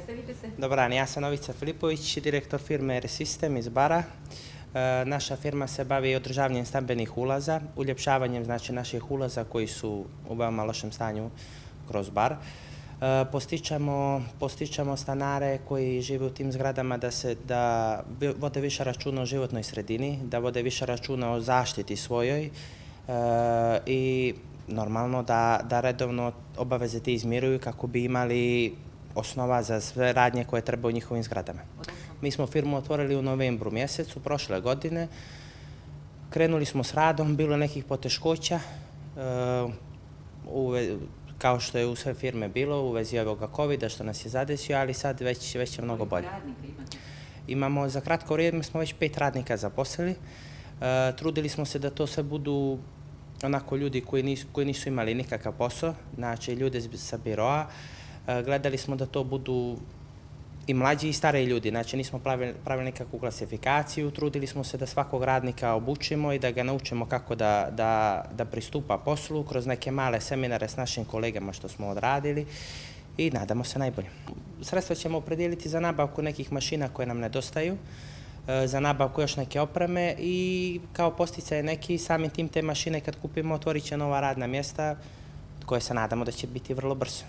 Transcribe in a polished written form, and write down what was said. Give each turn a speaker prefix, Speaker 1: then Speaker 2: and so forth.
Speaker 1: Predstavite se.
Speaker 2: Dobar dan, ja sam Novica Filipović, direktor firme R-System iz Bara. Naša firma se bavi održavanjem stambenih ulaza, uljepšavanjem naših ulaza koji su u veoma lošem stanju kroz Bar. Postičemo stanare koji žive u tim zgradama da vode više računa o životnoj sredini, da vode više računa o zaštiti svojoj i normalno da redovno obaveze te izmiruju kako bi imali osnova za sve radnje koje treba u njihovim zgradama. Mi smo firmu otvorili u novembru mjesecu prošle godine. Krenuli smo s radom, bilo je nekih poteškoća, kao što je u sve firme bilo, u vezi ovoga COVID-a što nas je zadesio, ali sad već je mnogo bolje.
Speaker 1: Koliko radnika imate?
Speaker 2: Imamo, za kratko vrijeme smo već 5 radnika zaposlili. Trudili smo se da to sve budu onako ljudi koji nisu imali nikakav posao, znači ljude sa biroa. Gledali smo da to budu i mlađi i stariji ljudi, znači nismo pravili nikakvu klasifikaciju, trudili smo se da svakog radnika obučimo i da ga naučimo kako da pristupa poslu kroz neke male seminare s našim kolegama što smo odradili i nadamo se najbolje. Sredstva ćemo opredijeliti za nabavku nekih mašina koje nam nedostaju, za nabavku još neke opreme i kao posticaje neki samim tim te mašine kad kupimo otvorit će nova radna mjesta koje se nadamo da će biti vrlo brzo.